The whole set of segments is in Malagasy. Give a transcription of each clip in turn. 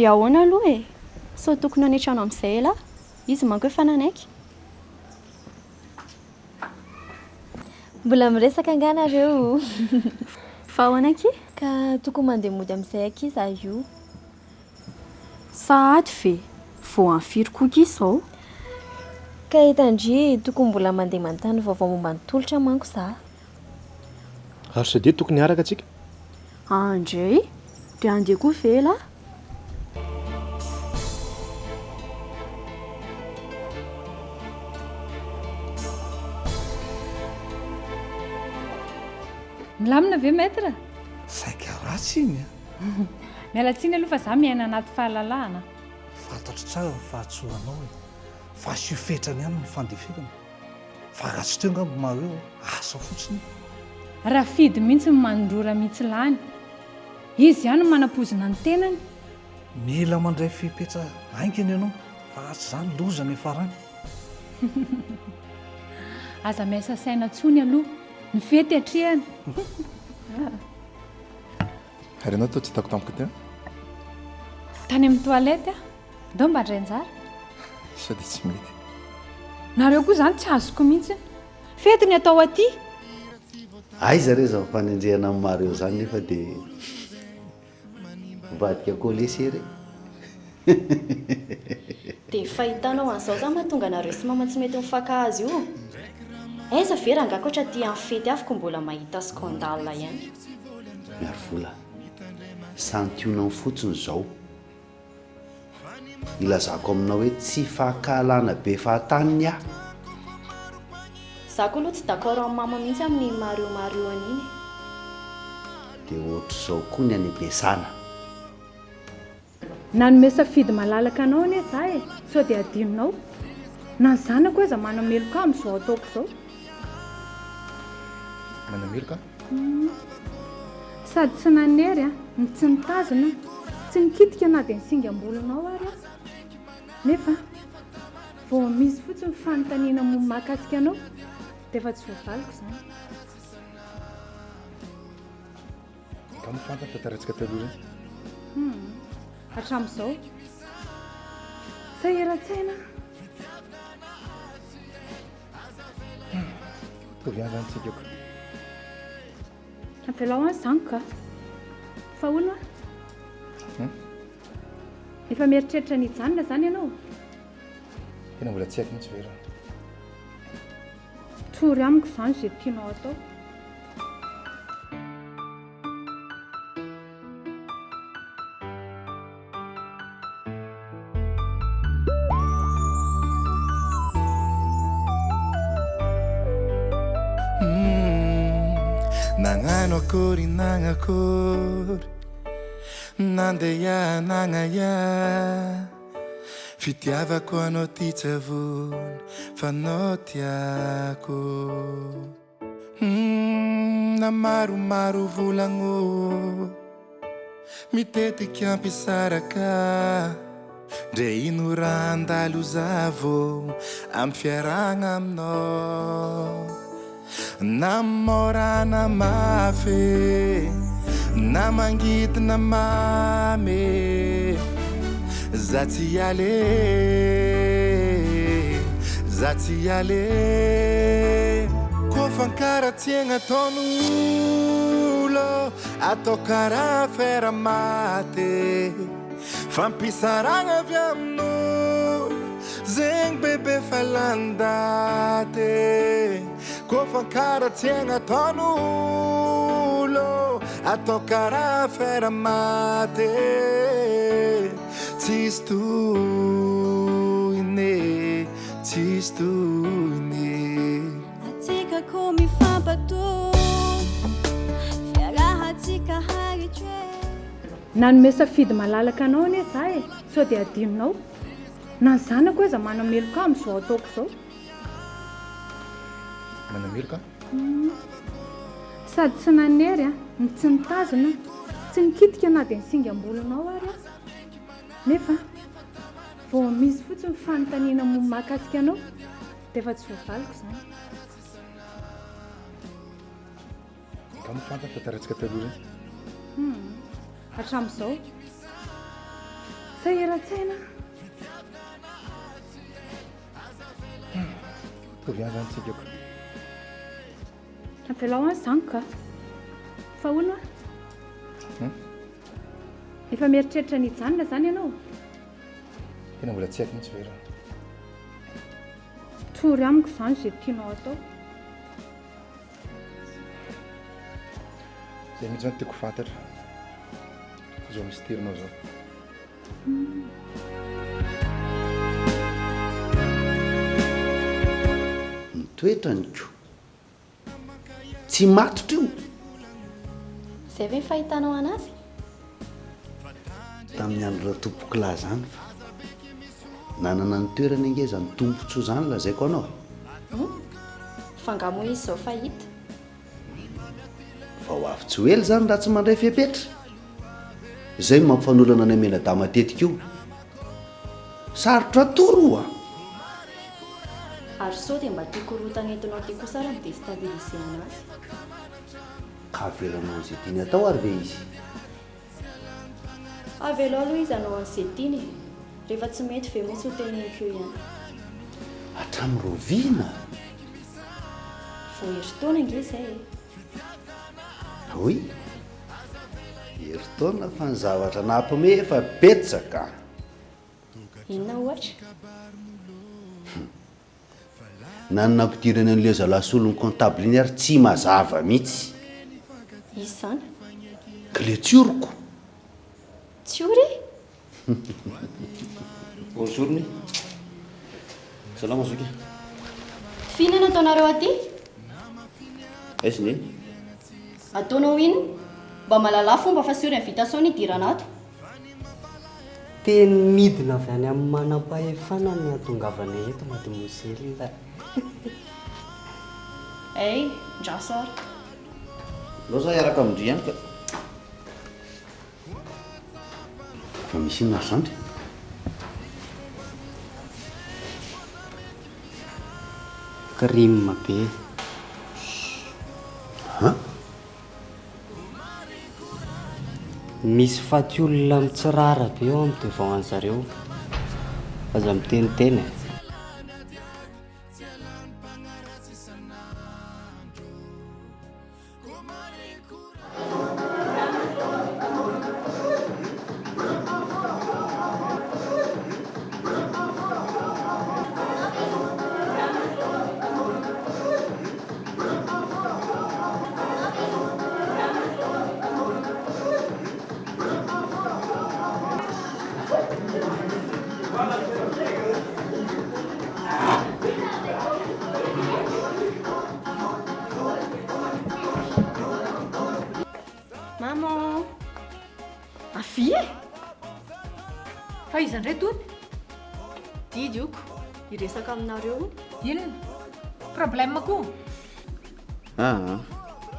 dia ahoana aloha e sao tokony anetrano amin'izay ela izy manko efa nanaiky mbola miresaka anganareo fa ahoana aky ka tokony mandeha mody amin'izay aky izy io sahady ve vao anfiry koky izao ka hitandry tokony mbola mandeha manontany vaovao momba ny tolotra manko za ary sadia tokony araka atsika andray dia andeha koa vela milamina ve maître saika ratsy iny mialatsiny aloha fa za miaina anaty fahalalahana fantatro tsara ny fahatsoanao e fa siofetrany ihany ny fandefekana fa ratsy teo ngambo mareo asa fotsiny raha fidy mihitsy mandrora mihitsy lany izy ihany manam-pozina ny tenany mila mandray fipetra aingany ianao fa ratsy zany lozany efarany aza miasa saina tsony aloha ny fety atrehany ary ianao tao tsy hitako tampoka tena tany amin'ny toalety dao mba ndraynjara sady tsy mety nareo koa zany tsy azoko mihitsy fety ny atao aty aiza re za fanendrehana amin'ny mareo zany nefa dia vadika kolesery dia fahitanao an'izao zany mahatonga anareo sy mama tsy mety mifakahazy io aiza vera angakoatra ty amin'ny fety afoko mbola mahita skandala ihany miary vola santionao fotsiny zao ilazako aminao hoe tsy fahakalana be fahataniny aho za koa aloha tsy d'accord amin'ny mama mihitsy amin'ny mario an'iny dia ohatr'izao koa ny any besana nanome safidy malalaka anao ane za e sao dia adinonao na ny zanako eza manameloka amin'izao ataoko izao manameloka sady tsy nanery ny tsy nitazona tsy nikitika na dia nisingambolonao ary nefa vao misy fotsiny fanontaniana momba mahakasika anao dia efa tsy voavaliko izany ka mifantany tantarantsika taloha zany hatramin'izao saheran-tsaina toviany zany tsika ko avelao any izany ka fa hono efa mieritreritra nijanona zany ianao tena mbola tsy haiko mihitsy vera tory amiko izany zay tianao atao nagnano akory nagnakory nandeha nagnaya fitiavako anao ty tsavony fa nao tiako na maromaro volagno mitetika ampisaraka ndre ino raha andalo zavo amy fiaragna aminao na morana mafy na mangidina mamy za tsy ale kofa ankaratsiagna ataon'olo atao karaha Afera Maty fampisaragna avy amin'olo zegny bebe falandate kofa ankaratsiagna ataon'olo atao karaha Afera Maty tsisy tohiny tsisy tohiny atsika ko mifampato fiarahatsika haritry nanome safidy malalaka anao ane za e sao dia adinonao na ny zanako eza manameloka amin'izao ataoko izao manameloka sady tsy nanery ny tsy nitazona tsy nikitika na dia nisingambolonao ary nefa vao misy fotsiny fanontaniana momba mahakasika anao dia efa tsy voavaliko izany ka mifantany tantarantsika taloha zany hatramin'izao Sahiran-tsaina. Mitovy ihany zany tsika ko. Avelao any izany ka. Fa hono efa mieritreritra ny hijanona zany ianao. Tena mbola tsy haiko mihitsy ve raha. Tory amiko izany izay tianao atao. Zay mihitsy zany tiako fantatra. Zao misy tirinao zao. Mitoetra ny ko. Tsy matotra io. Izay ve ny fahitanao anazy? Tamin'ny andro tompoko lahy zany fa nanana ny toerana ingeza ny tompontsoa zany lazaiko anao. Fangamo izy zao fahita. Vao avy tsy hoely zany raha tsy mandray fiapetra. Izay mampifanolana ny amenada matetika io. Sarotra toro Ary sao dia mba tiako rotana entinao ty kosa raha midestabiliser anazy. ka avelanao izay tiany atao ary ve izy. Avelao aloha izy anao an'izay tiany. Rehefa tsy mety ve mihitsy ho teneniko eo ihany. Hatramin'ny roviana. Vao herintaona nge izay. Oy. Herintaona fa ny zavatra nampome efa betsaka. Inona ohatra? Nanana ampidirany an'ilay zalasolon'ny comptable iny ary tsy mazava mihitsy. Izy izany? Kle tsioroko. Tsiory? Bonjour ni. Salama Zoky. Fihinana ataonareo aty? Aiza ni? Ataonao ino? Mba mahalala fomba fa siory vita sao ny idirana ato. Teny midina avy any amin'ny manam-pahefana ny atongavana eto madimosely la. Ey, ndraso ary. Lao za hiaraka amindry ihany ka. Fa misy inona zany? Crime be. Ha? Misy faty olona mitsirara be eo amin'ny devan zareo. Aza miteniteny. Maman! Avy e! Fa iza indray tony? Didy ioko. Hiresaka aminareo. Inona? Problème koa?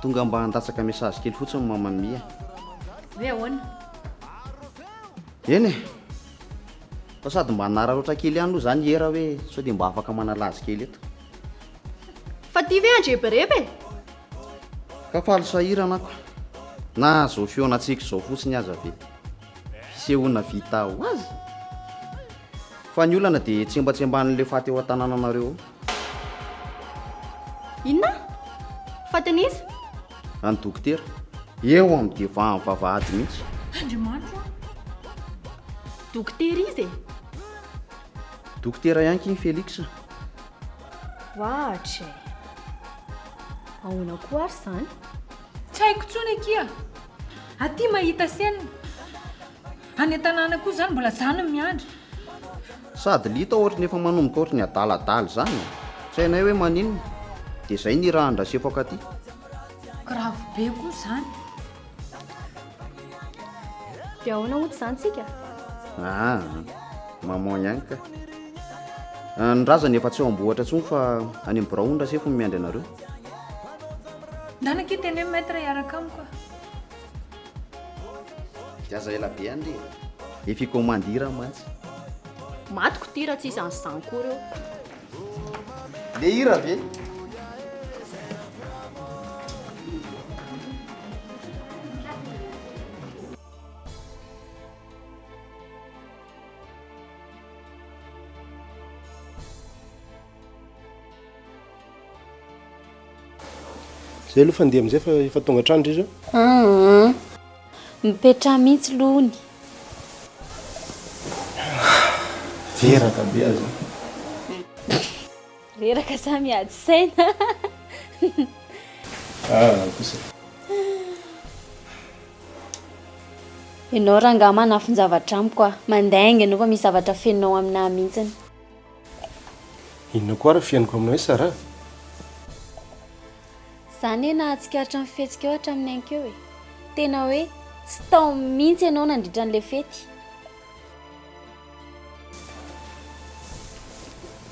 Tonga mba handatsaka message kely fotsiny mamany Mia. Hoe ahoana? Eny e. Fa sady mba hanararotra kely ihany aloha zany era hoe sao dia mba afaka manalazy kely eto. Fa ty ve andreberebe? Ka falo sahirana ako. Na zao fionatsika zao fotsiny aza ve. Fisehoana vita ho azy. Fa ny olana dia tsembatsemban'ilay faty eo an-tanànanareo. Inona? Fatin'iza? Any dokotera. Eo amin'ny devan vavahady mihitsy. Andriamanitra. Dokotera izy e? Dokotera ihany kiny Félix. Wahatra. Ahoana koa ary izany? Tsy haiko tsony akia. Aty mahita senina. Any an-tanàna koa zany mbola zany miandry. Sady lita ohatra nefa manomboka ohatra ny adaladala zany. Tsy hainay hoe maninona. Dia izay ny raha andrasefako aty. Grave be koa zany. Dia ahoana hoto izany tsika? Maman ihany ka. Ny razana efa tsy eo ambohatra tsony fa any amin'ny braondra sefa miandry anareo. Nanake teny hoe maître hiaraka amiko. Diaza ela be andre. Efa ikomandira mantsy. Matiko ty raha tsisy an'izany koa reo. Le hira ve? zay aloha fandeha amin'izay fa efa tonga trano izy mipetra mihitsy lohany veraka be azy reraka sa miady saina kosa ianao raha nga manafinjavatra amiko a mandainga anao fa misy zavatra fenonao aminah mihitsiny inona koa raha fianiko aminao hoe sara zany hoe nahatsikaritra ny fihetsika eo hatramin'ny ankeo e tena hoe tsy tao mihitsy ianao nandritra an'ilay fety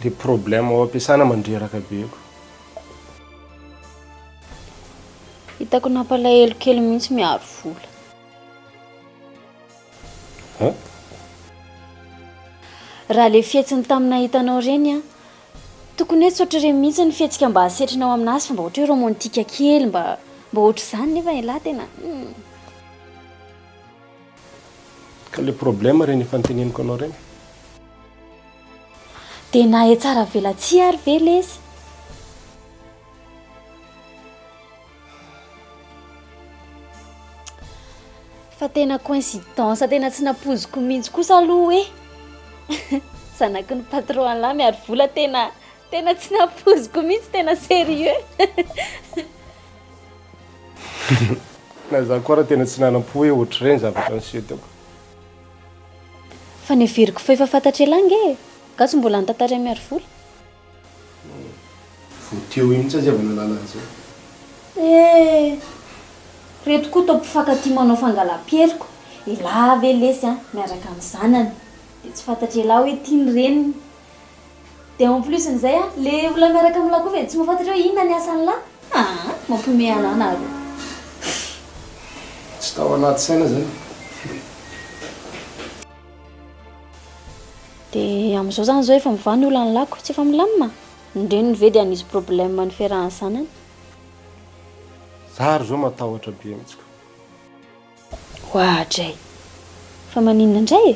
le problème ao ampiasana mandreraka beko hitako nampalahelo kely mihitsy miaro vola raha le fihetsiny tamina hitanao reny a tokony hoe tsotra ireny mihitsy ny fihetsika mba hasetrinao aminazy fa mba ohatra hoe romantika kely mba ohatra izany nefa ilahy tena ka le problème reny efa noteneniko anao reny dia nahe tsara velatsy ary ve lezy fa tena coïncidence tena tsy napoziko mihitsy kosa aloha hoe zanaky ny patron lahy miary vola tena tsy napoziko mihitsy tena sérieux na za koa raha tena tsy nanam-po hoe ohatra ireny zavatra nysetako fa neveriko fa efa fantatra elange ka tsy mbola nitantara miary vola voteo mihitsy azy avy nalala an'izay reto koa tao mpifankatia manao fangalam-periko ilahy ve lesy a miaraka amin'ny zanany dia tsy fantatra elahy hoe tia ny reniny dia en plus n'izay a le olona miaraka amin'ny lahy koa ve tsy mahafantatra hoe inona ny asan'ny lahy mampiomehy anahy naro tsy tao anaty saina zany dia amin'izao zany zao efa mivany olona ny lako tsy efa milamina ndreny ve dia anisy problème ny fiarahany sanany zary zao matahotra be mihitsy hoadray fa maninona indray e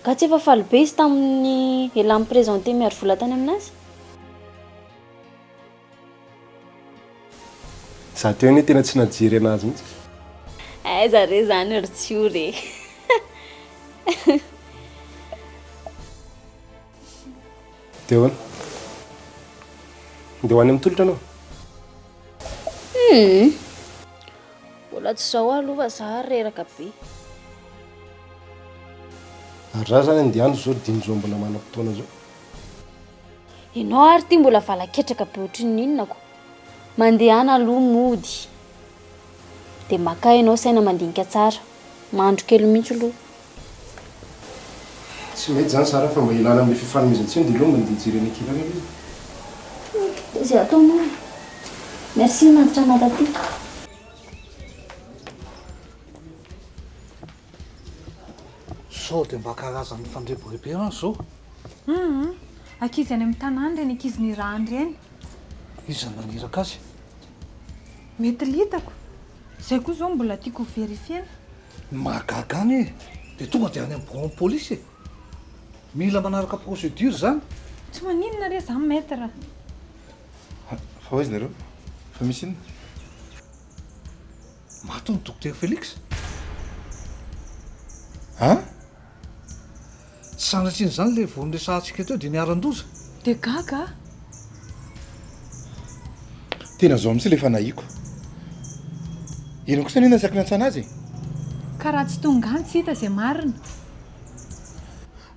ka tsy efa faly be izy tamin'ny ela miprésente miary vola tany aminazy za teo ny tena tsy najery anazy mihitsy aiza re zany ry tsy o re teo any ndeha ho any amin'ny tolotra anao mbola tsy zao aloha fa za reraka be ary za zany andehandro zao dinizao mbola manam-potoana zao ianao ary ty mbola valaketraka be ohatrin'ny inonako mandehana aloha mody dia maka ianao saina mandinika tsara mandro kely mihitsy aloha tsy mety zany sara fa mba ilana amin'ny fifanomezantsiny dia aloha mandeha jerena kilana izy dia zay ataonao merci nantitra nataty sao dia mba karazany fandreborebena zao ankizy any amin'ny tanàny reny ankizy ny rany reny izy naniraka azy mety litako zay koa zao mbola tiako verifiena mahagagany e dia tonga dia any amin'ny grand polisy e mila manaraka procédure zany tsy maninona re zany maître fa hoaizy nareo fa misy inona maty ny docteur Félix tsy sanatriny zany le vonresantsika teo dia niaran-doza dia gaga tena zao mihitsy lefa nahiko ino kosa nina saky nantsana azy ka raha tsy tongany tsy hita zay marina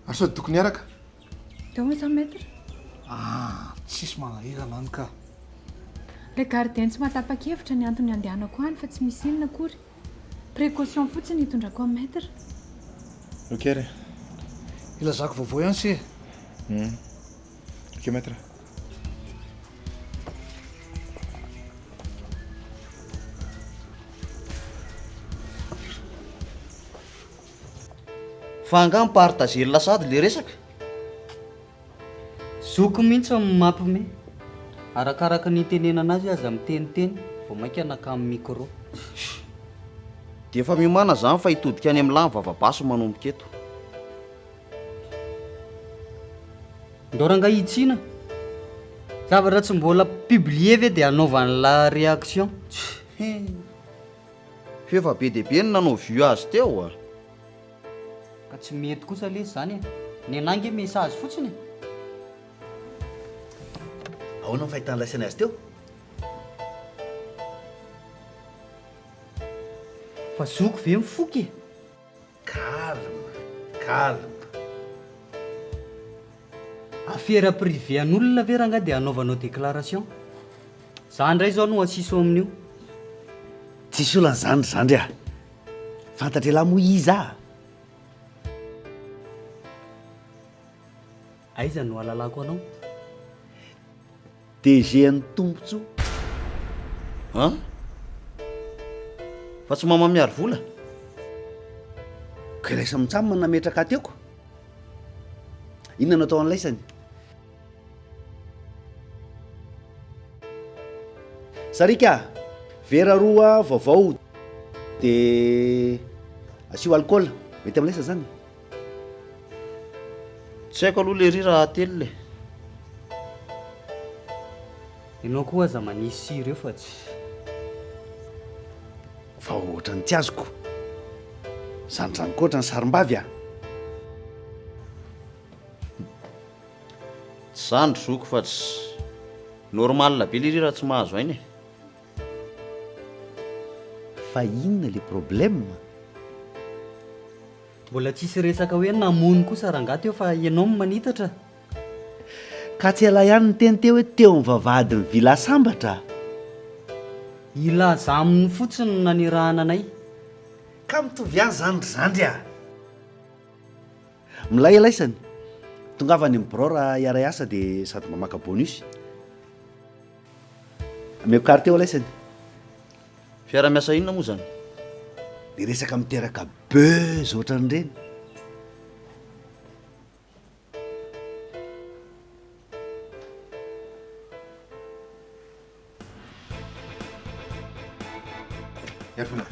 ary sao tokony hiaraka dia hoe zany maître tsisy manahirana any ka le gardien tsy mahatapa-kevitra ny antony andehanako any fa tsy misy inona akory précaution fotsiny hitondrako amin'ny maître ok re ilazako vaovao ihany se ok maître fa anga mipartager lasady le resaka zoko mihitsy mampime arakaraka ny tenenana azy aza miteniteny vao mainka naka amin'ny micro dia efa miomana zany fa hitodika any amin'ny lany vavabaso manomboka eto ndao ranga hitsina zavatra tsy mbola publier ve dia anaovany la réaction. Fefa be dia be ny nanao vue azy teo a. Ka tsy mety kosa le zany ny anangy message fotsiny. Ahoana ny fahitany laisana azy teo? Fa zoko ve mifoky? Calme. Affaire privé an'olona ve ranga dia anaovanao déclaration. Za ndray zao no asiso amin'io. Tsisy olana zandry a. Fantatra lahy moa iza. Aiza no alalako anao? DG ny tombotso. Fa tsy mama miaro vola. Ka ilaisa mitsamina nametraka teoko. Inona no atao an'laisany? Sarika, vera roa vaovao dia asio alcool. Mety amin'laisa zany. Tsy haiko aloha le ry raha telo le. Ianao koa aza manisy sira eo fa tsy. Fa ohatra ny tiazoko. Zany koatra ny sarim-bavy a. Tsy zandry zoko fa tsy normal be le ry raha tsy mahazo ainy. Fa inona le problème? Mbola tsisy resaka hoe namono kosa rangaty eo fa ianao manitatra. Ka tsy ela ihany ny teny teo hoe teo ny vavahady ny vila sambatra. Ilaza aminy fotsiny nanirahana anay. Ka mitovy ihany zandry a. Milay alaisany. Tongavany mibrao raha Iray asa dia sady mamaka bonus. Ameko kary teo alaisany. Fiara-miasa inona moa zany? Dia resaka miteraka beuzy ohatran'ireny. Erfona.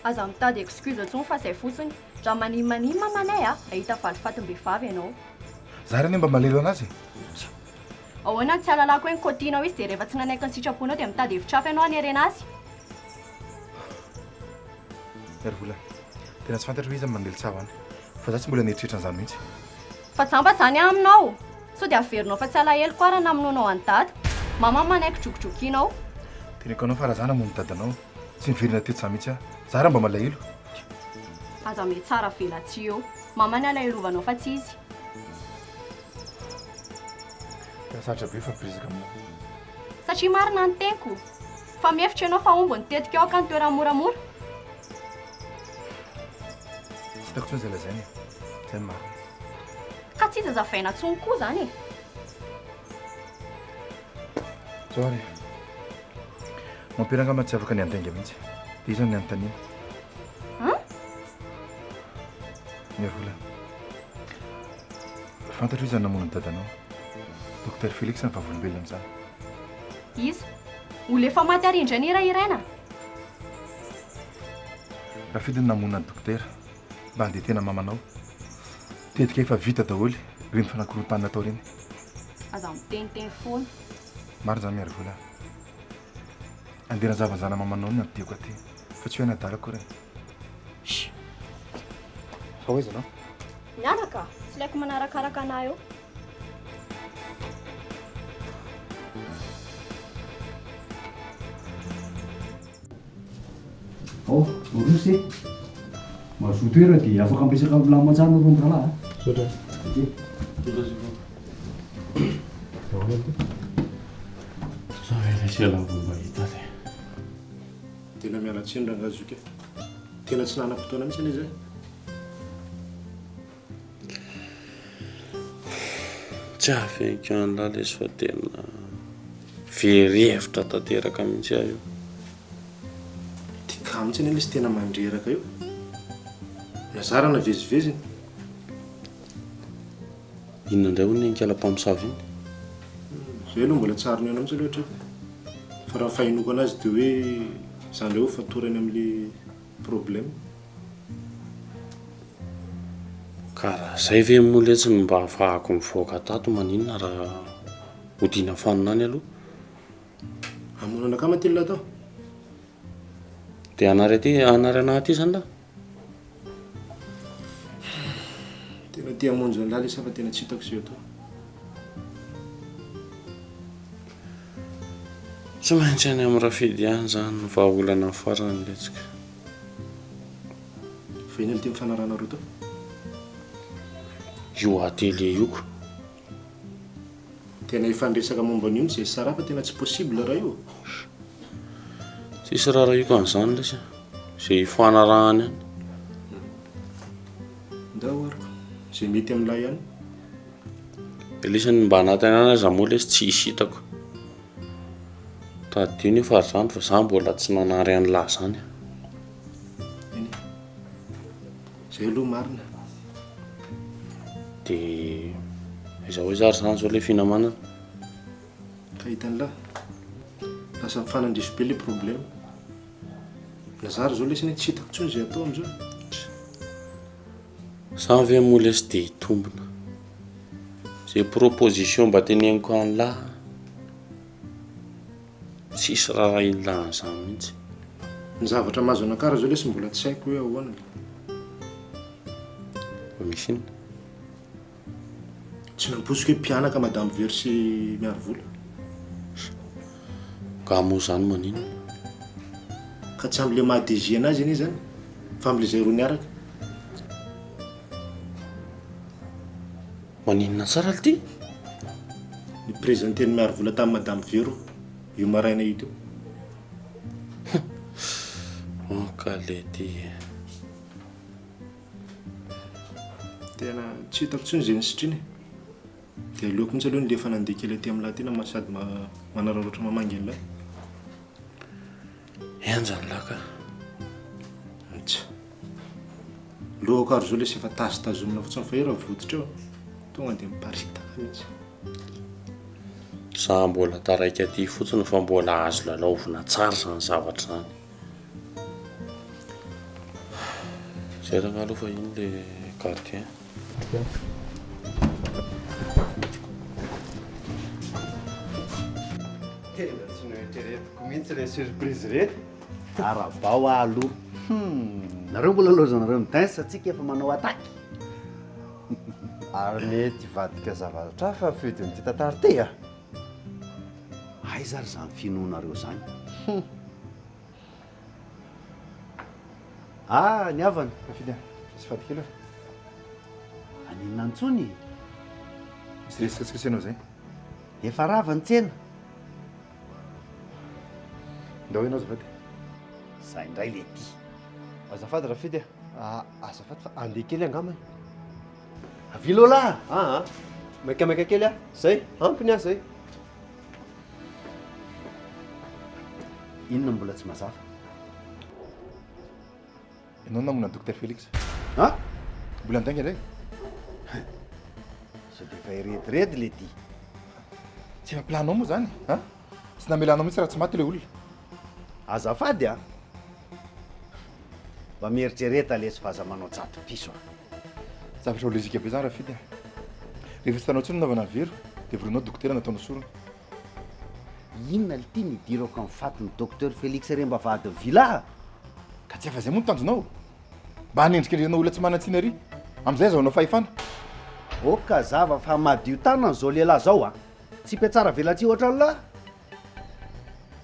Aza mitady excuse ntsony fa zay fotsiny. Raha manimany mamanay ahita falifatim-behivavy ianao. Za rany mba malelo anazy. Ahoana tsy alalako hoe ny kotinao izy dia rehefa tsy nanaiky ny sitraponao dia mitady hevitra hafa ianao hanerena azy. Ervola, tena tsy fantatra hoe izy mandeha tsavana. Fa za tsy mbola nieritreritra an'izany mihitsy. Fa jamba zany aminao. So dia averinao fa tsy alahelo koa raha namonoanao any dada. Mama manaiky jokijokianao. Teneko anao fa raha za namono dadanao, tsy miverina teto za mihitsy aho. Za raha mba malahelo. Aza mety tsara vela tsy eo. Mama ny alahelovanao fa tsy izy. Satra be fa brizaka aminao. Satria marina ny tenko. Fa mihefitra ianao fa ombo ny tetika eo ka ny toerana moramora. Tsy hitako tsony izay lazainy. Izay ny marina. Ka tsy izy azavaina tsony koa zany e. Zao ary. Mampiranga tsy afaka ny andainga mihitsy. Dia izy ny anontaniana. Miarvola. Fantatra izy namono ny dadanao. Docteur Félix ny vavolombelona amin'izany. Iza? Olo efa maty arindra ny Iraina. Raha fidiny namonina ny dokotera mba handeha tena mamanao. Tetika efa vita daholy ireny fanankorontanina atao ireny. Aza miteniteny foana. Maro zany miarvola. Andeha zavanzana mamanao ny antiako aty. Fa tsy hoe nadalako ireny. Fa hoaiza anao? Mianaka, tsy laiko manarakaraka anah eo. Borosy mahazo toerana dia afaka ampisaka amin'ny mantsana rony rahalahy. Sotra. Tena miala tsiny rangazoka. Tena tsy nanam-potoana mihitsy anie zay. Tsy afenko an'lahy lesy fa tena verihevitra tanteraka mihitsy aho io. Tika mihitsy anie lesy tena mandreraka io. Nazarana veziveziny. Inona indray hono ankala-mpamosavy iny? Zay aloha mbola tsarony ena mihitsy loatra. Fa raha fahinoko anazy dia hoe izany reo fatorany amin'ilay problème. Karaha zay ve moa letsy ny mba ahafahako mivoaka tato maninona raha hodina fanonany aloha amonana ka matilina tao dia anary anahy aty zany la tena tia amonjy ny lala isa fa tena tsy hitako izay tao tsy maintsy any amin'ny rafidy ihany zany ny vahaolana ny farany letsika fa iny tia mifanarana roa tao io atele ioko tena ifandresaka momba an'io zay sara fa tena tsy possible raha io tsisy raha ioko an'izany lesy zay ifanarahany any ndao ariko zay mety amin'ilay ihany lesany mba anatiny any aza moa lesy tsy hisitako tadio ny fa zany fa za mbola tsy nanary any lahy zany zay aloha marina dia izaho hoe zary zany zao le finamanana ka hitan'lahy lasa mifanandrisy be le problème nazary zao lesy ny tsy hitako tsony zay atao am'izao sa ve moa lesy dia hitombona zay proposition mba teneniko any lahy tsisy raha ilan'izany mihitsy ny zavatra mahazo anakara zao lesy mbola tsy haiko hoe ahoana fa misy inona tsy namposiko hoe mpianaka madame versy miaro vola ka moa zany maninona ka tsy am'le mahadégie anazy anie zany fa am'le zay roa niaraka maninona tsara ty ny présenté-ny miaro vola tamin'ny madame vero io maraina io teo kalety tena tsy hitako tsony zay nisitriny dia aleoko mihitsy aloha nylefa nandeha kely aty amin'lahy tena masady manararaotra mamangy an'lahy enjany laka ts lohako ary zao lesy efa tazitazomina fotsiny fa era voditra eo tonga dia miparitaka mihitsy za mbola taraiky aty fotsiny fa mbola azo lalaovina tsara zany zavatra zany zay raha aloha fa iny le gardien tena tsy noetreretiko mihitsy le surprise reto arabao aloha nareo mbola lozanareo midinse atsika efa manao ataky ary mety vadika zavatra fa fidiny ty tantara ty a ay zary zany finoanareo zany ny avany afidy sy vadikely eo aninona antsony misy resikatsika anao zay efa rava ny tsena ndao ianao azafady zay indray le ty azafady rafidy azafady fa andeha kely angamany avilo lahy maikamaika kely a zay ampiny a zay inona mbola tsy mazafa ianao namona docteur Félix mbola andainga indray so de fa irediredy le ty tsy efa planao moa zany tsy namelanao mihitsy raha tsy maty le olona azafady mba mieritrereta lesy fa aza manao tsato piso zavatra lozika be zany rafidy rehefa tsy tanao tsony naovana very dia voronao dokotera nataonao sorona inona le ty midirako amin'ny fatiny docteur Félix remba vady vila ka tsy efa zay moa nitanjonao mba hanendrikendrenao olona tsy manan-tsiny ary am'izay zao anao fahefana oka zava fa madio tanana zao lehilahy zao tsy mpiatsara velatsia ohatra nylahy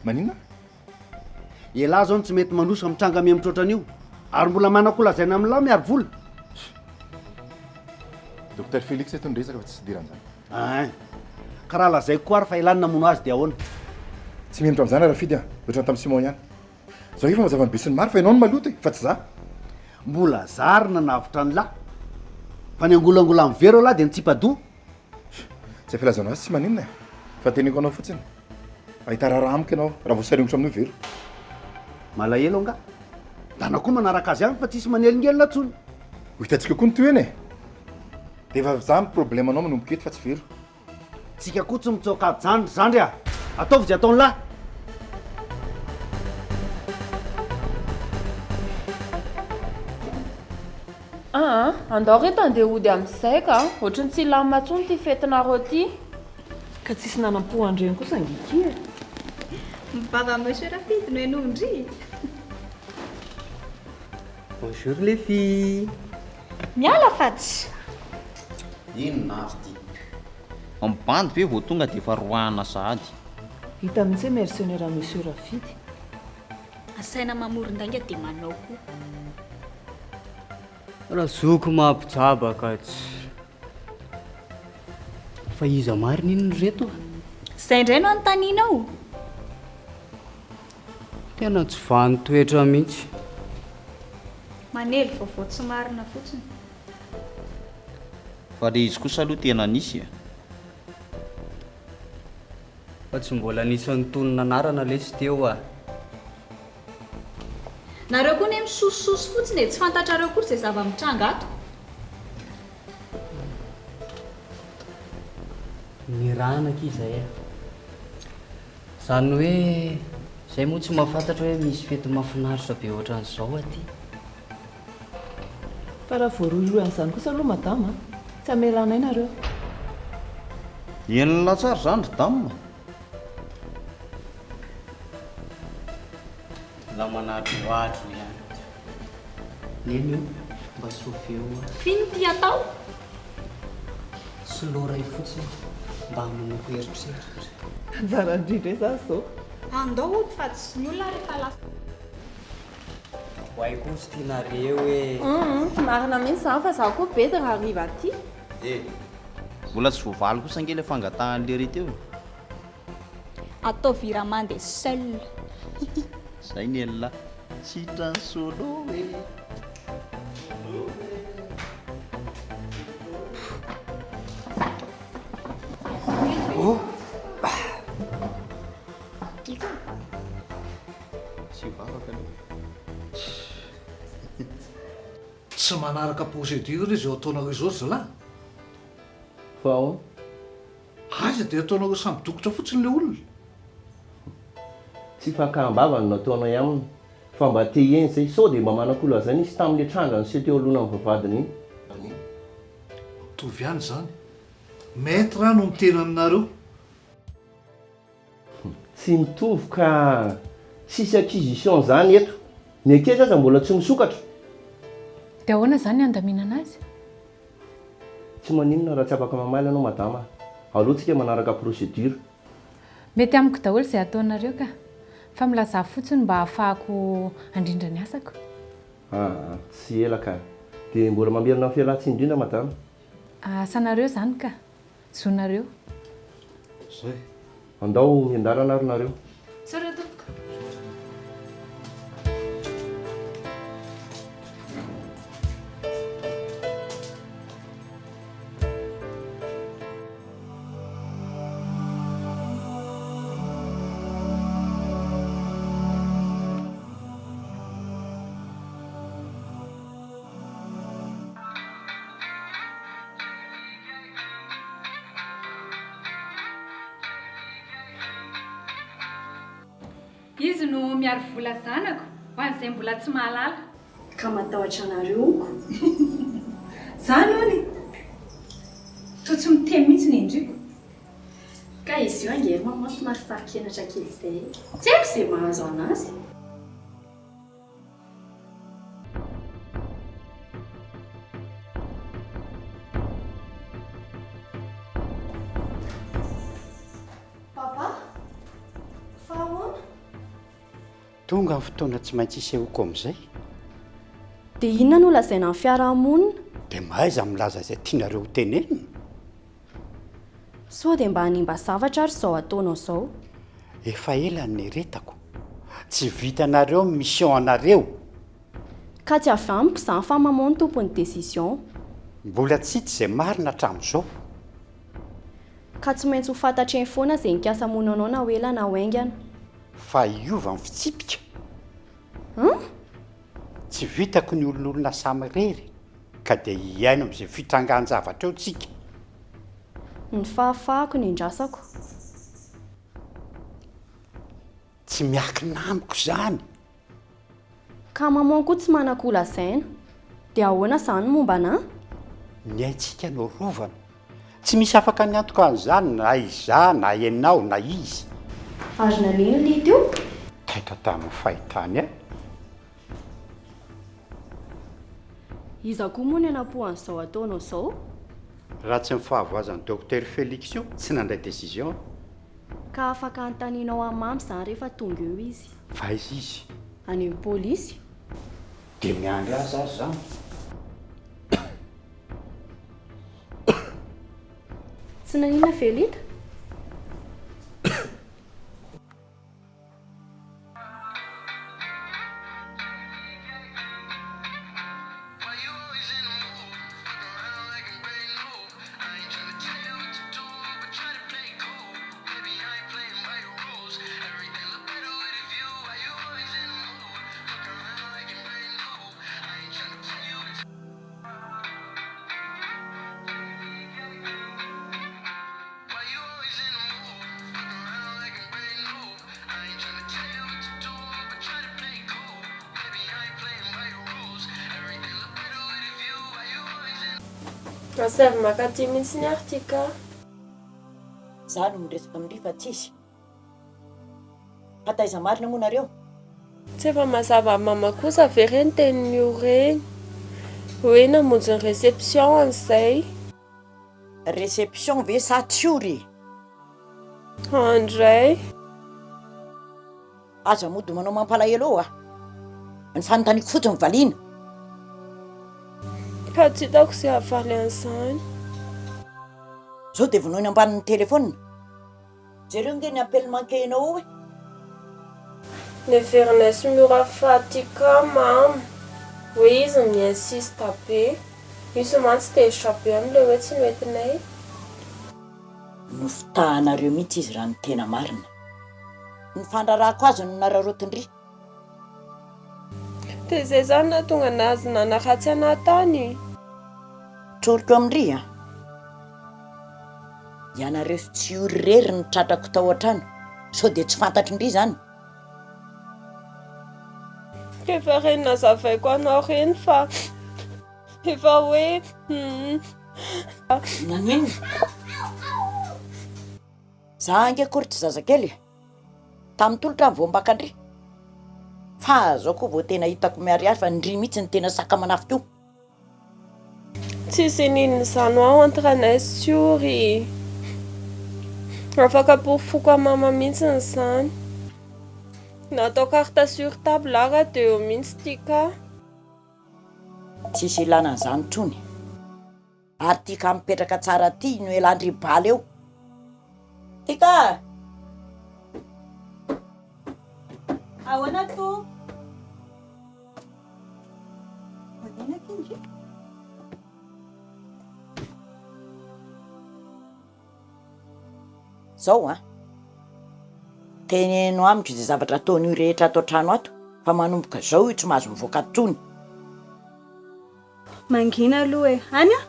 maninona elahy zao no tsy mety manoso mitranga ame mitroatran'io ary mbola manakolazaina amin'lahy miaro vola docteur Félix eto nyresaka fa tsy sidiran'izany karaha lazay koa ary fa ilany namono azy dia ahoana tsy miemitra am'izany rafidy ohatrany tamin'ny Simon ihany zao efa mazava ny be sy ny maro fa ianao no maloto fa tsy za mbola zary nanavitra ny lahy fa ny angolangola amin'ny vero lahy dia nitsipadoa tsy afilazanao azy tsy maninona fa teniko anao fotsiny ahita raharaha amiko ianao raha voasarimotra amin'io vero malahelo anga dana koa manaraka azy ihany fa tsisy manelingelina tsony ho hitantsika koa ny toeny dia efa za my problème anao manomboka eto fa tsy vero tsika koa tsy mitsoakady zandry ataovy zay ataony lahy andao reto andeha ody amin'izay ka ohatrany tsy laminantsony ty fetinareo ty ka tsisy nanam-poandreny kosa angiky. Mibava monsieur Rafity no enondry. Bonjour les filles. Miala fatsy. Inona azy ty ambandy ve vao tonga dia efa roahana sahady. Hita mihitsy mercenaire monsieur Rafity. Asaina mamoron-dainga dia manao koa. Raha zoko mampijabaka tsy. Fa iza marina iny reto? Izay indray no anontanianao. Tena tsy vany toetra mihitsy. Manelo vaovao tsy marina fotsiny. Fa le izy kosa aloha tena nisy. Fa tsy mbola nisy nitonona anarana lesy teo a. Nareo koa ne misosososy fotsiny tsy fantatrareo koa izay zava-mitranga ato. Niranaka izay. Zany hoe izay moa tsy mahafantatra hoe misy fety mahafinaritra be ohatran'izao aty. Fa raha voaroiroy an'izany kosa aloha madama, tsy hamelana nareo. Enina tsara zany ry dame. La manatro ihany. Neny io mba sofeo. Fino ty atao? Sy loray fotsiny mba manoko eritreritra. Anjara indrindra izany zao. Andao ody fa tsy ny olona rehefa lasa. Hoay koa sy tianareo hoe. Marina mihitsy izany fa zaho koa be dia raha hariva aty. Mbola tsy voavaly kosa ange le fangatan'le ry teo. Atao virement des seuls. Zay ny elona sitrany solo hoe. Oh. Tsy manaraka procédure izy eo ataonao izao zalahy. Fa ahoana? Aiza dia ataonao samy dokotra fotsiny le olona. Tsy fakaham-bava no nataonay aminy fa mba te eny zay sao dia mba manakolo zany izy tamin'le tranga ny sy teo alohana amin'ny vavadiny iny. Tovy ihany zany. Maître no miteny aminareo. Tsy mitovy ka sisy acquisition zany eto. Ny akeza aza mbola tsy misokatra. Dia ahoana izany andaminana azy? Tsy maninona raha tsy afaka mamaly anao madama. Alohantsika manaraka procédure. Mety amiko daholo izay ataonareo ka. Fa milaza fotsiny mba ahafahako handrindra ny asako. Tsy ela ka. Dia mbola mamerina fialan-tsiny indrindra madama. Asanareo izany ka. Zonareo. Zay. Andao miandarana ary nareo. Sara tompoko. Izy no miaro vola zanako ho an'izay mbola tsy mahalala. Ka matahotra anareo onko. Zany hony. To tsy miteny mihitsy ny endriko. Ka izy io ange mama somary farikenatra kely izay. Tsy haiko izay mahazo anazy. Tonga ny fotoana tsy maintsy isehoko amin'izay. Dia inona no lazaina amin'ny fiarahamonina? Dia mahaiza milaza izay tianareo tenenina. Sao dia mba hanimba zavatra ary izao ataonao izao. Efa ela ny retako. Tsy vitanareo mission anareo. Ka tsy avy amiko izany fa mamono tompony décision. Mbola tsy hita izay marina hatramin'izao. Ka tsy maintsy ho fantatreny foana izay nikasa monanao na ho ela na ho haingana. Fa iova ny fitsipika. Tsy vitako ny olon'olona samy rery ka dia hiaino amin'izay fitrangan-javatra eo tsika. Ny fahafahako ny indrasako. Tsy miankina amiko izany. Ka mamono koa tsy manakolazaina. Dia ahoana izany momba anahy? Ny haintsika no rovana tsy misy afaka niantoka an'izany na iza na ianao na izy azo nanino lito io taitra tamin'ny fahitany e iza koa moa ny anapohan'izao ataonao izao raha tsy mifahavoazan'ny docteur Félix io tsy nandray décision ka afaka antaninao amamy izany rehefa tonga eo izy fa izy any amin'ny pôlisy dia miandry azy azy zany tsy nanina velita Masavy makaty mihitsy ny ary ty ka za no miresaka amin'ny fa tsisy fataiza marina moa nareo tsy efa mazava amin'ny mama kosa ve reny tenin'io reny hoe namonjy ny réception an'izay réception ve sa tsiory andray aza mody manao mampalahelo eo ny fanontaniko fotsiny valiana ka tsy hitako izay havaly an'izany zao dia vonoiny ambanin'ny telefônina jereo nge ny appel manqué anao hoe neverina sy miora faty ka mama hoe izy miinsiste be misy mantsy te échappé amin'ilay hoe tsy noentinay nofitahanareo mihitsy izy raha ny tena marina ny fandrarahako azy no nararotindry dia izay zany na tonga anazy nanaratsy anatany troriko amindry ianareo tsy ory rery ny tratrako tao an-trano sao dia tsy fantatry indry zany efa reny nazavaiko anao reny fa efa hoe nanino za ange akory tsy zazakely tamin'ny tolotra mivoambaka andry fa zao koa vao tena hitako miariary fa ndry mihitsy ny tena saka manafika io tsisy ninony zany ao entranay siory afaka porofoko amama mihitsy ny zany natao carte sur table ara dia eo mihitsy ty ka tsisy ilana an'izany trony ary tika mipetraka tsara ty no elandry baly eo tika ao anato zao teneno amiko izay zavatra ataon'io rehetra ato an-trano ato fa manomboka zao io tsy mahazo mivoaka trony mangina aloha e any a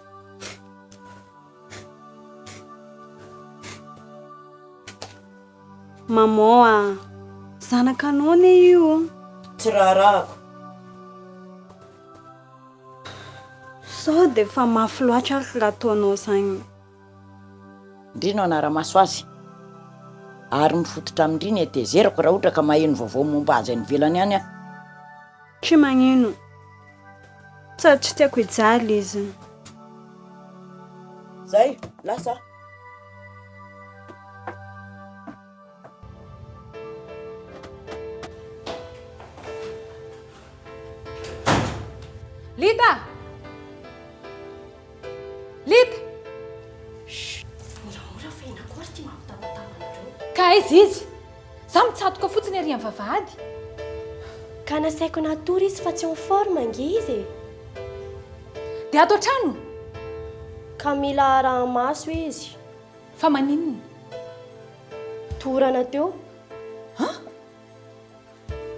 maman zanakanao ne io tsy raharahako sao dia fa mafy loatra ary raha ataonao zany indrino anara-maso azy ary mifototra amindriny tezerako raha ohatra ka maheno vaovao momba azy any velany any tsy magnino sady tsy tiako hijaly izy zay lasa Lita Lita ka izy za mitsatoka fotsiny ary amin'ny vavahady ka nasaiko natory izy fa tsy en forme nge izy dia ato an-trano ka mila arahamaso izy fa maninona torana teo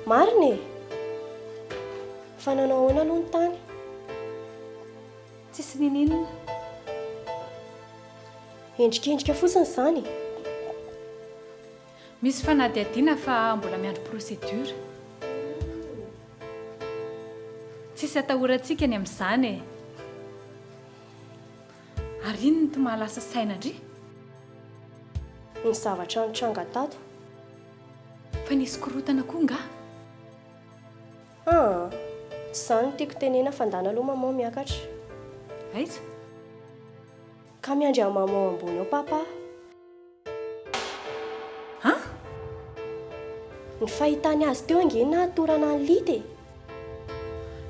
marina fa nanao ahoana aloha ny tany tsisy nininona endrikendrika fotsiny izany misy fanadihadiana fa mbola miandro procédure tsisy atahorantsika ny amin'izany Ary inona no mahalasa saina ndry? Ny zavatra nitranga tato. Fa nisy korotana koa nga? Izany tiako tenena fandana aloha maman miakatra. Aiza? Ka miandry amin'ny maman ambony ao papa. Ny fahitany azy teo ange nahatorana ny lity.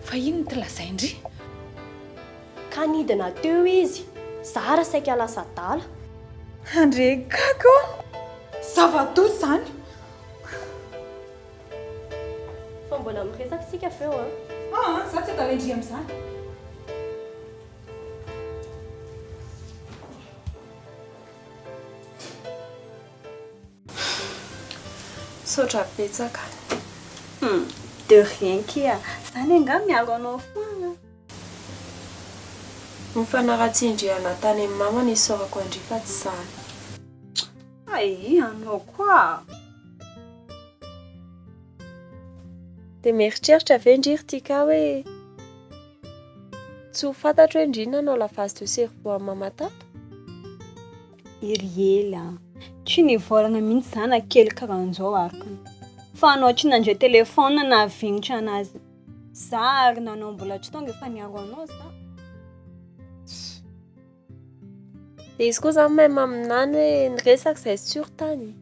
Fa ino ty lazay ndry? Ka nidina teo izy. Zara saika lasa dala. Andre kako? Zava-doza zany. Fa mbola miresaka sika feo za tsy dalendry amin'izany. Saotra betsaka. De rien kia. Zany anga miaro anao foana. Ny fanaratsindriana tany amin'ny mama ny saorako andry fa tsy zany. Ai, anao koa. Dia mieritreritra ve ndriry tika hoe tsy ho fantatro hoe ndrina anao la phase de cerveau amin'ny mama tato? Iriela. Tsy nivolagna mihitsy zana kely karahan'izao arkany. Fa anao tsy nandray telefona na vignitra anazy. Za ary nanao mbola tsy tonga efa niaro anao za. Dia izy koa zany mahay maminany hoe niresaka izay surtany.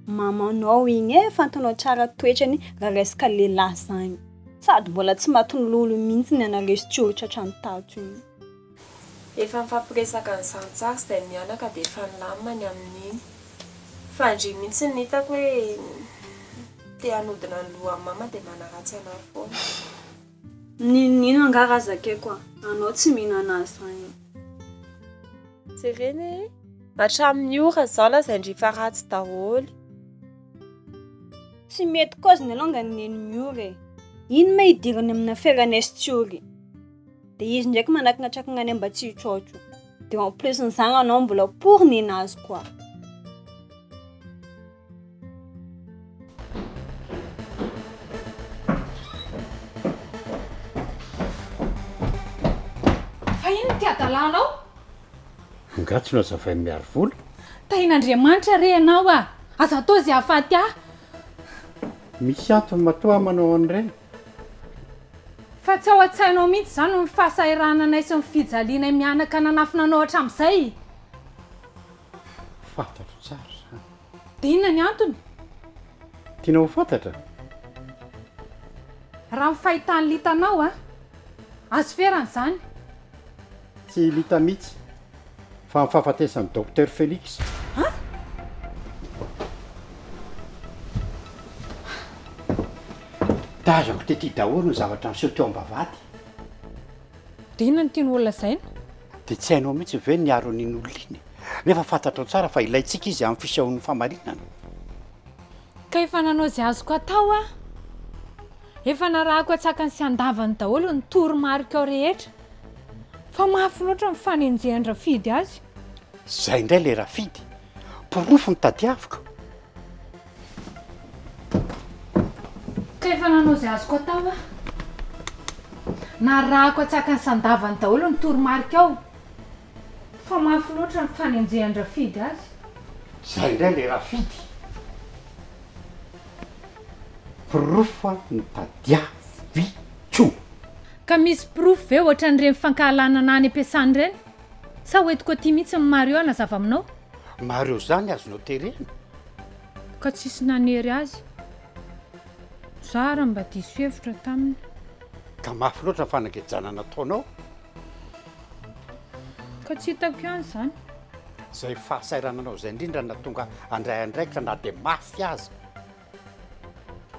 Mamanao igny fantanao tsara toetrany raha resaka lehilahy zany. Sady mbola tsy mahaton'ny lolo mihitsy ny anaresy tsoritra hatrany tato igny. Efa mifampiresaka n'izany tsara izay mianaka dia efa nilamina ny amin'iny. Fa ndry mihitsy ny hitako hoe te hanodina ny loha mama dia manaratsy anahy foana. Nino angara zakeko anao tsy mihinana zany. Jereny hatramin'ny ora zao lazay ndry fa ratsy daholo. Tsy mety koziny alongany neny miora. Ino ma idirany amin'ny aferan'esy tsiory? Dia izy ndraiky manakinatraka any mba tsy hitrotro. Dia en plus n'izany anao mbola pour nenazy koa. Fa ino ty adalanao? Ngatsy no azavay miaro vola. Tain'Andriamanitra re anao aza atao izay ahafaty ahy. Misy antony matoa manao an'ireny. Fa tsy ao an-tsainao mihitsy zany ny fahasahirananay sy ny fijalianay mianaka nanafinanao hatramin'izay. Fantatro tsara zany. Dia inona ny antony? Tiana ho fantatra? Raha ny fahitany litanao azo ferany zany. Tsy lita mihitsy fa ny fahafatesan'ny docteur Félix. Tazako tety daholo ny zavatra miseho teo am-bavady. Dia inona ny tiany olona zaina? Dia tsy hainao mihitsy ve niaro an'iny olona iny. Nefa fantatrao tsara fa ilayntsika izy amin'ny fisehon'ny famarinana. Ka efa nanao izay azoko atao efa narahako atsakany sy andavany daholo ny toromarika ao rehetra. Fa mafy loatra ny fanenjehany rafidy azy. Zay indray le rafidy. Porofo ny tadiaviko. Ka efa nanao izay azoko atao narahako atsakany sy andavany daholo ny toromarika ao. Fa mafy loatra ny fanenjehany rafidy azy. Zay indray le rafidy. Porofo ny tadiaviko. Ka misy porofo ve ohatra n'ireny fankahalana any ampiasany ireny? Sa hoentiko aty mihitsy ny Mario nazava aminao? Mario zany azonao terena. Ka tsisy nanery azy. Zara mba diso hevitra taminy. Ka mafy loatra ny fanagejana nataonao. Ka tsy hitako ihany zany. Zay fahasairananao zay indrindra na tonga andray andraikitra na dia mafy azy.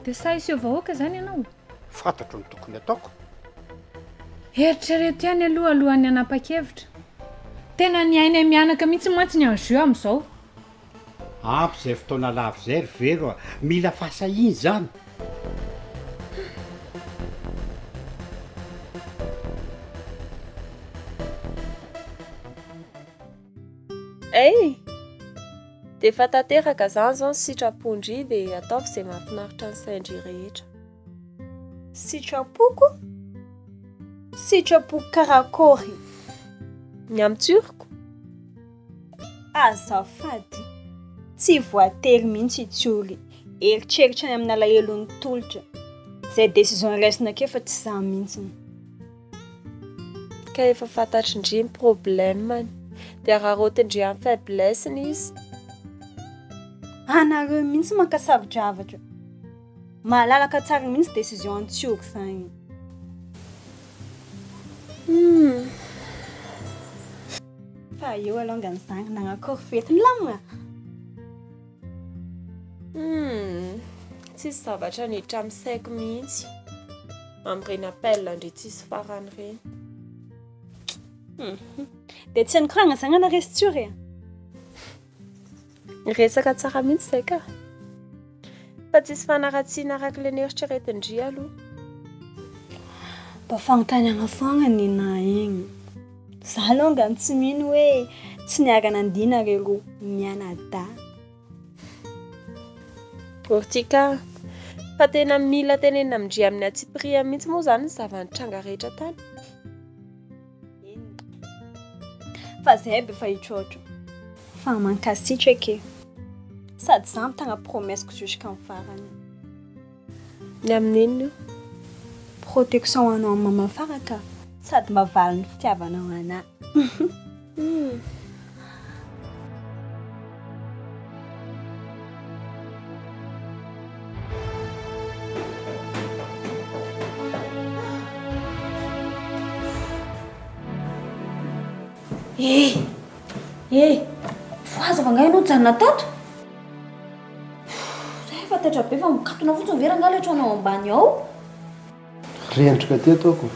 Dia sa iseho vahoaka zany ianao? Fantatro ny tokony ataoko. Eritrereto ihany alohan'ny hanapa-kevitra. Tena ny ainay mianaka mihitsy mantsy ny anjeu amin'izao. Ampy izay fotoana lavo izay ry vero mila fahasahiny zany. Dia efa tanteraka zany zao ny sitrapondry dia ataovy izay mahafinaritra ny saindry rehetra. Sitrapoko? Sitrapoko karakory. Ny amintsoriko azafady tsy voatery mihitsy itsory eritreritra any amin'ny alahelo ny tolotra zay décision raisina ke fa tsy za mihitsiny ka efa fantatry indriny problemany dia raha rotindry amin'ny faiblesseny izy anareo mihitsy mankasavy-dravatra mahalalaka tsara mihitsy décision antsiory zany fa eo alongany zany nanakory fetiny lamina tsisy zavatra niditra amin'ny saiko mihitsy amin'ireny appel ndre tsisy farany ireny dia tsy nikorana zany ana resitsiory resaka tsara mihitsy zay ka fa tsisy fanaratsiana araka le neritreretindry aloha mba fanontaniana foana nina igny za longany tsy mino hoe tsy niarana andina rero mianada ortika fa tena mila tenena amindry amin'ny atsipria mihitsy moa zany ny zavanitranga rehetra tany fa zay be fa hitrotro fa mankasitra ke sady za mitagna promesiko jusqu'à ny farany ny amin'inona io protection anao amin'ny mama faraka sady mba valiny fitiavanao ana foazava ngay anao janona tato zay fatatra be fa mikatona fotsiny veranga letra anao ambany ao rentrika teto ako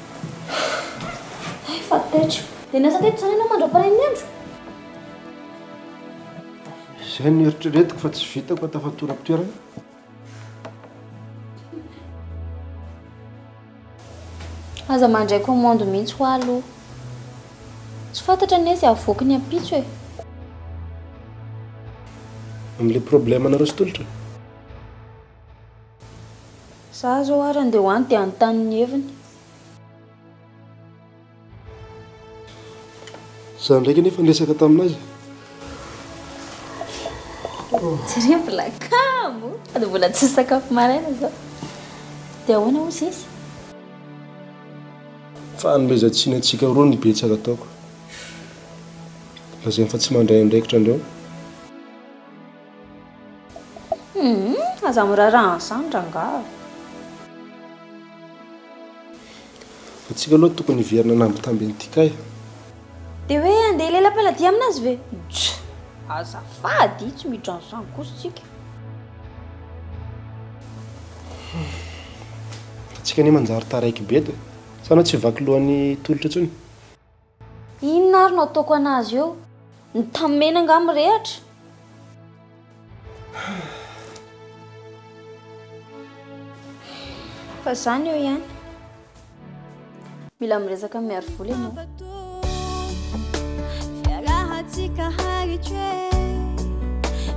fatetra dia niasa teto zany anao mandra-parain'ny andro zay ny eritreretiko fa tsy vitako atafatorapitoerana aza mandray commande mihitsy ho aloha tsy fantatra nezy avoaky ny ampitso e amin'le problème anareo sy tolotra za zao ary andeha hoany dia anontany heviny za ndraiky nefa niresaka taminazy jare mbola kamo ady mbola tsy sakafo maraina zao dia ahoana ozy izy fa nomezantsiny atsika roa ny betsaka ataoko lazay fa tsy mandray andraikitra andreo aza mirarahany zany rangaha fa tsika aloha tokony hiverina nambitamby nytikay dia hoe andeha lela-paladia aminazy ve azafady tsy midra an'izany kosytsika atsika ne manjary taraiky be de sanao tsy vaky lohan'ny tolotra ntsony inona ary no ataoko anazy eo ny tamena anga mirehatra fa zany eo ihany mila miresaka miary vola ianao fiarahatsika haritry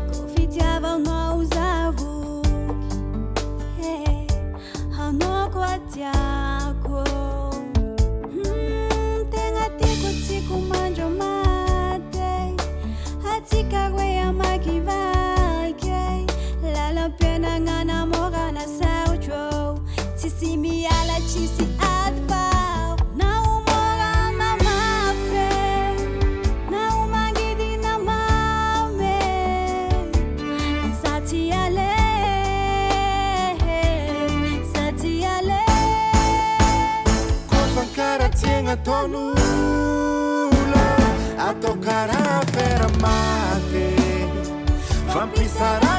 ko fitiavanao zavoky hanoko atiako tegna tiako tsiko mandro mate atsika roe amakivaky lalam-pianagna morana sarotro tsisy miala tsisy advao na omorana mafe na omangidina mame za ty ale kofankaratsiagna ataon'olo atao karaha Afera maty fampisara